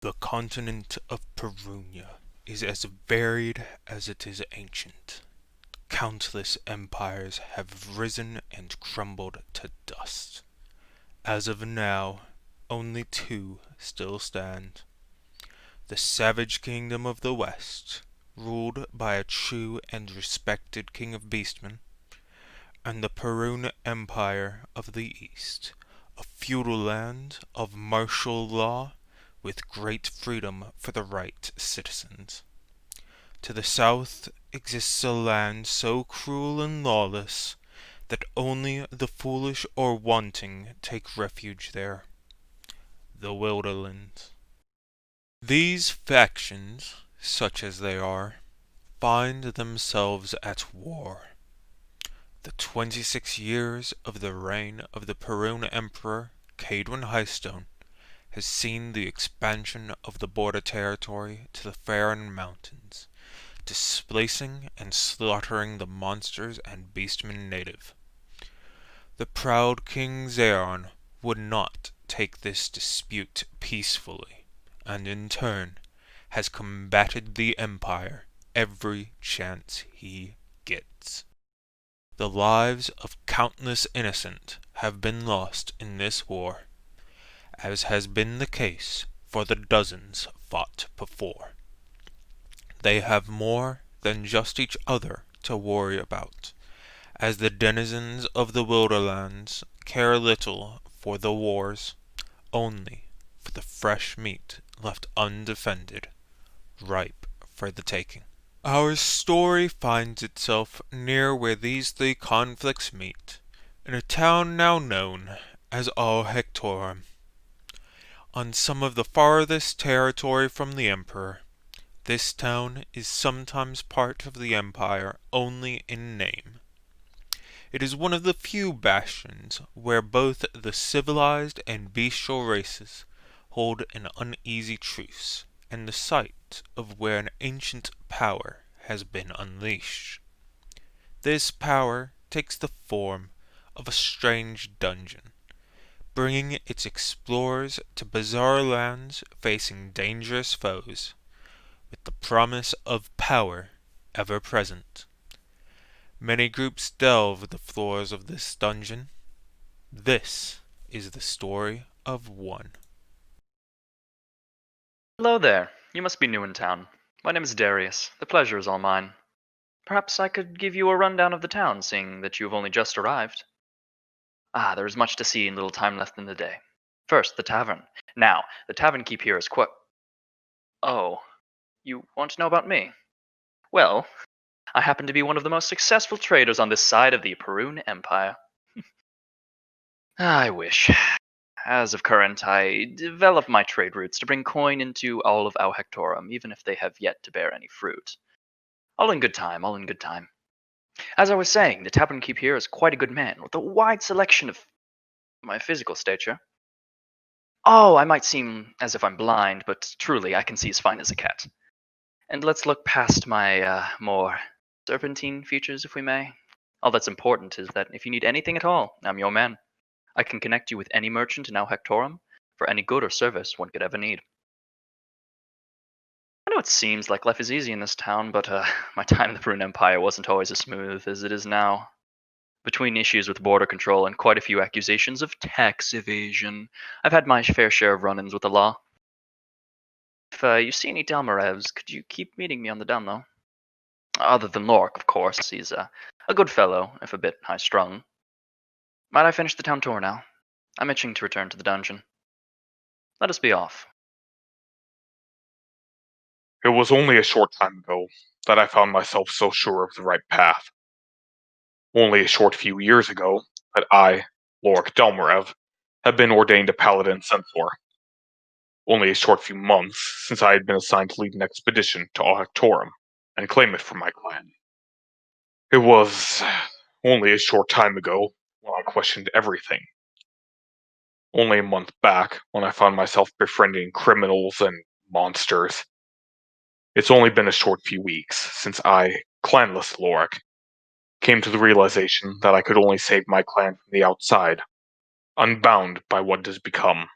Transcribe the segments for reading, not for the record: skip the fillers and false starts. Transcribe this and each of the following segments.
The continent of Perunia is as varied as it is ancient. Countless empires have risen and crumbled to dust. As of now, only two still stand. The savage kingdom of the West, ruled by a true and respected king of beastmen, and the Perun Empire of the East, a feudal land of martial law with great freedom for the right citizens. To the south exists a land so cruel and lawless that only the foolish or wanting take refuge there, the Wilderlands. These factions, such as they are, find themselves at war. The 26 years of the reign of the Perun Emperor Cadwin Highstone has seen the expansion of the border territory to the Farron Mountains, displacing and slaughtering the monsters and beastmen native. The proud King Zeon would not take this dispute peacefully, and in turn has combated the Empire every chance he gets. The lives of countless innocent have been lost in this war, as has been the case for the dozens fought before. They have more than just each other to worry about, as the denizens of the wilderlands care little for the wars, only for the fresh meat left undefended, ripe for the taking. Our story finds itself near where these three conflicts meet, in a town now known as Hectorum, on some of the farthest territory from the Emperor. This town is sometimes part of the Empire only in name. It is one of the few bastions where both the civilized and bestial races hold an uneasy truce, and the site of where an ancient power has been unleashed. This power takes the form of a strange dungeon, bringing its explorers to bizarre lands facing dangerous foes, with the promise of power ever present. Many groups delve the floors of this dungeon. This is the story of one. Hello there. You must be new in town. My name is Darius. The pleasure is all mine. Perhaps I could give you a rundown of the town, seeing that you have only just arrived. There is much to see and little time left in the day. First, the tavern. Now, the tavern keep here is quite. Oh, you want to know about me? Well, I happen to be one of the most successful traders on this side of the Perun Empire. I wish. As of current, I develop my trade routes to bring coin into all of our Hectorum, even if they have yet to bear any fruit. All in good time, all in good time. As I was saying, the tavern keep here is quite a good man, with a wide selection of my physical stature. Oh, I might seem as if I'm blind, but truly I can see as fine as a cat. And let's look past my more serpentine features, if we may. All that's important is that if you need anything at all, I'm your man. I can connect you with any merchant in Al Hectorum for any good or service one could ever need. I know it seems like life is easy in this town, but my time in the Brune Empire wasn't always as smooth as it is now. Between issues with border control and quite a few accusations of tax evasion, I've had my fair share of run ins with the law. If you see any Delmarevs, could you keep meeting me on the down low? Other than Lork, of course, he's a good fellow, if a bit high strung. Might I finish the town tour now? I'm itching to return to the dungeon. Let us be off. It was only a short time ago that I found myself so sure of the right path. Only a short few years ago that I, Lorik Delmarev, had been ordained a paladin centaur. Only a short few months since I had been assigned to lead an expedition to Hectorum and claim it for my clan. It was only a short time ago when I questioned everything. Only a month back when I found myself befriending criminals and monsters. It's only been a short few weeks since I, clanless Lorik, came to the realization that I could only save my clan from the outside, unbound by what has become.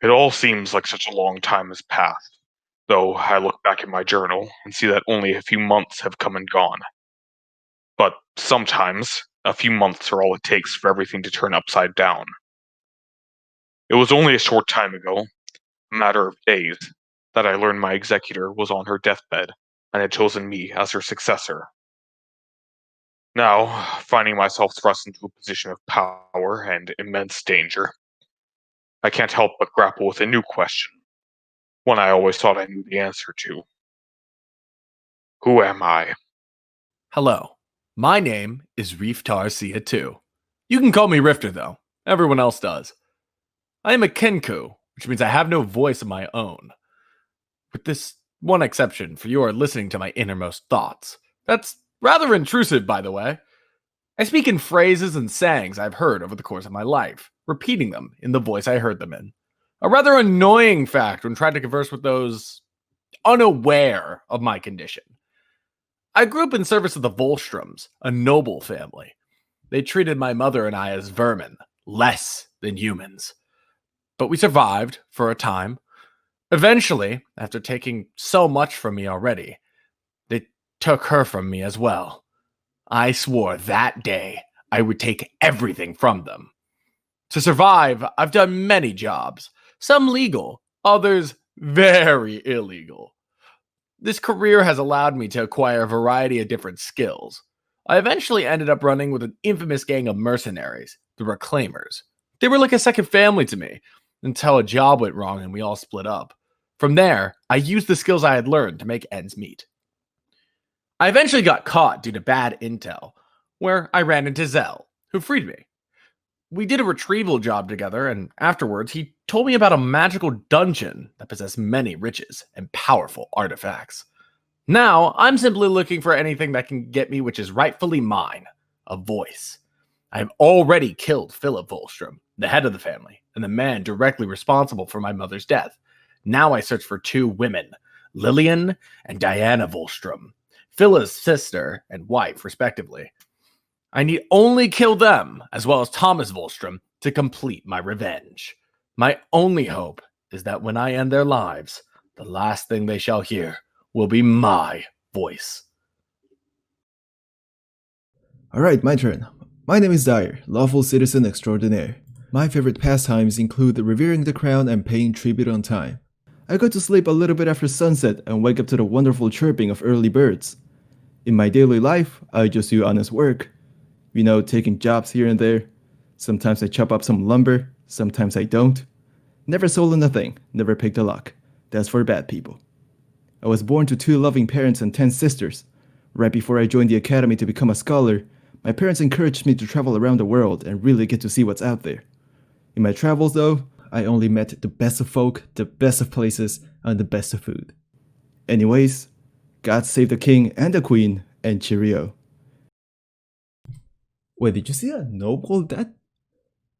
It all seems like such a long time has passed, though I look back at my journal and see that only a few months have come and gone. But sometimes, a few months are all it takes for everything to turn upside down. It was only a short time ago, a matter of days, that I learned my executor was on her deathbed and had chosen me as her successor. Now, finding myself thrust into a position of power and immense danger, I can't help but grapple with a new question, one I always thought I knew the answer to. Who am I? Hello, my name is Reeftar Sia 2. You can call me Rifter, though. Everyone else does. I am a Kenku, which means I have no voice of my own. With this one exception, for you are listening to my innermost thoughts. That's rather intrusive, by the way. I speak in phrases and sayings I've heard over the course of my life, repeating them in the voice I heard them in. A rather annoying fact when trying to converse with those unaware of my condition. I grew up in service of the Volstroms, a noble family. They treated my mother and I as vermin, less than humans. But we survived for a time. Eventually, after taking so much from me already, they took her from me as well. I swore that day I would take everything from them. To survive, I've done many jobs, some legal, others very illegal. This career has allowed me to acquire a variety of different skills. I eventually ended up running with an infamous gang of mercenaries, the Reclaimers. They were like a second family to me, until a job went wrong and we all split up. From there, I used the skills I had learned to make ends meet. I eventually got caught due to bad intel, where I ran into Zell, who freed me. We did a retrieval job together, and afterwards he told me about a magical dungeon that possessed many riches and powerful artifacts. Now, I'm simply looking for anything that can get me which is rightfully mine, a voice. I have already killed Philip Volstrom, the head of the family, and the man directly responsible for my mother's death. Now I search for two women, Lillian and Diana Volstrom, Philip's sister and wife, respectively. I need only kill them, as well as Thomas Volstrom, to complete my revenge. My only hope is that when I end their lives, the last thing they shall hear will be my voice. Alright, my turn. My name is Dyer, lawful citizen extraordinaire. My favorite pastimes include revering the crown and paying tribute on time. I go to sleep a little bit after sunset and wake up to the wonderful chirping of early birds. In my daily life, I just do honest work. Taking jobs here and there. Sometimes I chop up some lumber, sometimes I don't. Never stolen a thing, never picked a lock. That's for bad people. I was born to 2 loving parents and 10 sisters. Right before I joined the academy to become a scholar, my parents encouraged me to travel around the world and really get to see what's out there. In my travels, though, I only met the best of folk, the best of places, and the best of food. Anyways, God save the king and the queen, and cheerio. Wait, did you see that noble?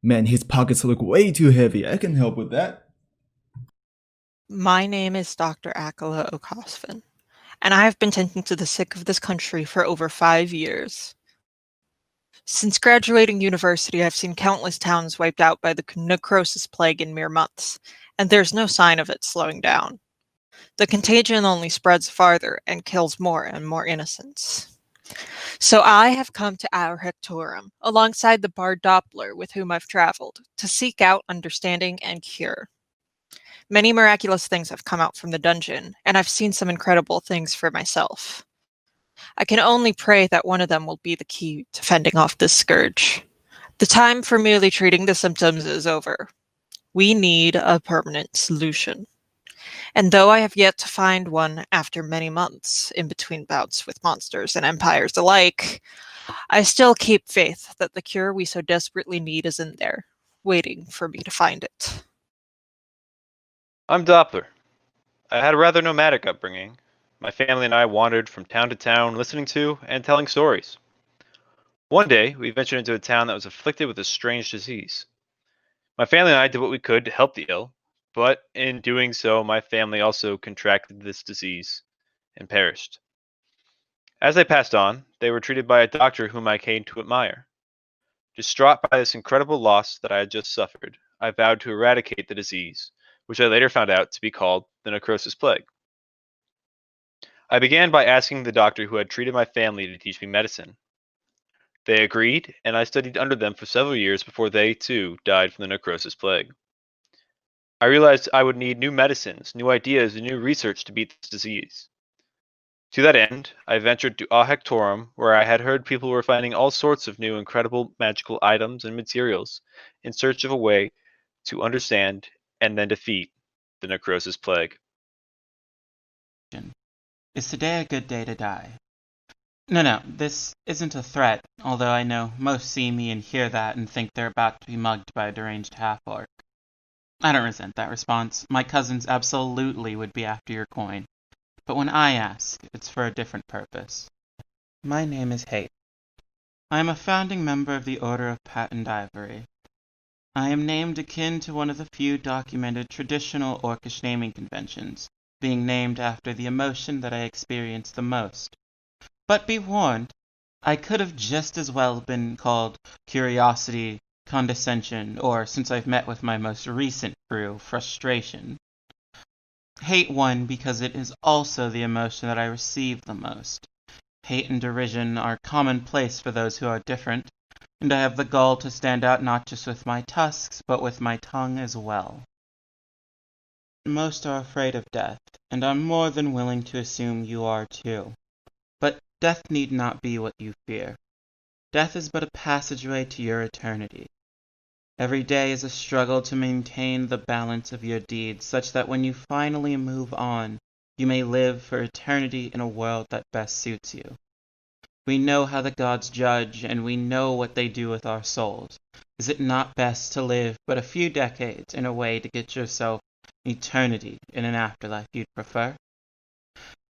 Man, his pockets look way too heavy. I can help with that. My name is Dr. Akala Okosvin, and I have been tending to the sick of this country for over 5 years. Since graduating university, I've seen countless towns wiped out by the necrosis plague in mere months, and there's no sign of it slowing down. The contagion only spreads farther and kills more and more innocents. So I have come to our Hectorum, alongside the bard Doppler with whom I've traveled, to seek out understanding and cure. Many miraculous things have come out from the dungeon, and I've seen some incredible things for myself. I can only pray that one of them will be the key to fending off this scourge. The time for merely treating the symptoms is over. We need a permanent solution. And though I have yet to find one after many months in between bouts with monsters and empires alike, I still keep faith that the cure we so desperately need is in there, waiting for me to find it. I'm Doppler. I had a rather nomadic upbringing. My family and I wandered from town to town, listening to and telling stories. One day, we ventured into a town that was afflicted with a strange disease. My family and I did what we could to help the ill, but in doing so, my family also contracted this disease and perished. As they passed on, they were treated by a doctor whom I came to admire. Distraught by this incredible loss that I had just suffered, I vowed to eradicate the disease which I later found out to be called the Necrosis Plague. I began by asking the doctor who had treated my family to teach me medicine. They agreed, and I studied under them for several years before they, too, died from the Necrosis Plague. I realized I would need new medicines, new ideas, and new research to beat this disease. To that end, I ventured to Hectorum, where I had heard people were finding all sorts of new incredible magical items and materials in search of a way to understand and then defeat the Necrosis Plague. Is today a good day to die? No, this isn't a threat, although I know most see me and hear that and think they're about to be mugged by a deranged half-orc. I don't resent that response. My cousins absolutely would be after your coin. But when I ask, it's for a different purpose. My name is Hate. I am a founding member of the Order of Patent Ivory. I am named akin to one of the few documented traditional orcish naming conventions, being named after the emotion that I experience the most. But be warned, I could have just as well been called curiosity, condescension, or, since I've met with my most recent crew, frustration. Hate won because it is also the emotion that I receive the most. Hate and derision are commonplace for those who are different, and I have the gall to stand out not just with my tusks, but with my tongue as well. Most are afraid of death, and I'm more than willing to assume you are too. But death need not be what you fear. Death is but a passageway to your eternity. Every day is a struggle to maintain the balance of your deeds, such that when you finally move on, you may live for eternity in a world that best suits you. We know how the gods judge, and we know what they do with our souls. Is it not best to live but a few decades in a way to get yourself eternity in an afterlife you'd prefer?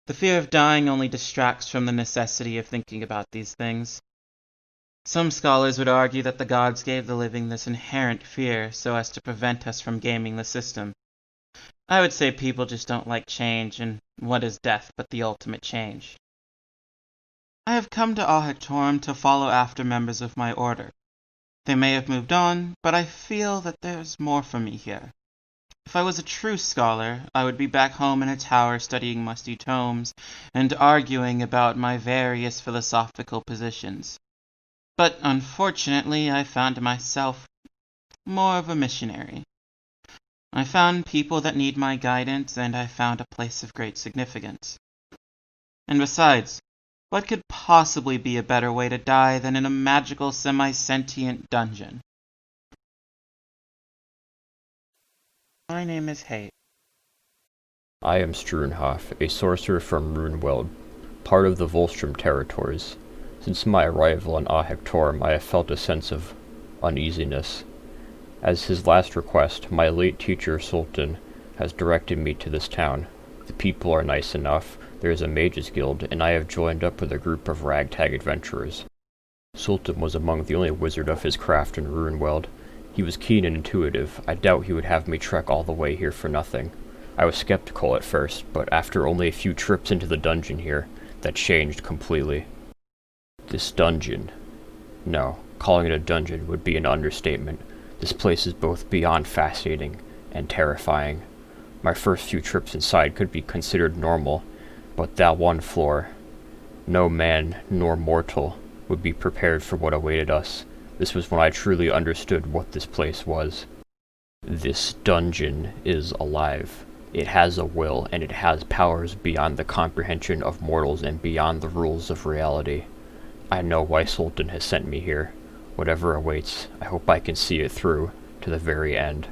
The fear of dying only distracts from the necessity of thinking about these things. Some scholars would argue that the gods gave the living this inherent fear so as to prevent us from gaming the system. I would say people just don't like change, and what is death but the ultimate change? I have come to Hectorum to follow after members of my order. They may have moved on, but I feel that there's more for me here. If I was a true scholar, I would be back home in a tower studying musty tomes and arguing about my various philosophical positions. But unfortunately, I found myself more of a missionary. I found people that need my guidance, and I found a place of great significance. And besides, what could possibly be a better way to die than in a magical semi-sentient dungeon? My name is Hate. I am Struenhof, a sorcerer from Runeweld, part of the Volstrom territories. Since my arrival on Hectorum, I have felt a sense of uneasiness. As his last request, my late teacher Sultan has directed me to this town. The people are nice enough, there is a mages guild, and I have joined up with a group of ragtag adventurers. Sultan was among the only wizard of his craft in Runeweld. He was keen and intuitive. I doubt he would have me trek all the way here for nothing. I was skeptical at first, but after only a few trips into the dungeon here, that changed completely. This dungeon. No, calling it a dungeon would be an understatement. This place is both beyond fascinating and terrifying. My first few trips inside could be considered normal, but that one floor, no man nor mortal would be prepared for what awaited us. This was when I truly understood what this place was. This dungeon is alive. It has a will, and it has powers beyond the comprehension of mortals and beyond the rules of reality. I know why Sultan has sent me here. Whatever awaits, I hope I can see it through to the very end.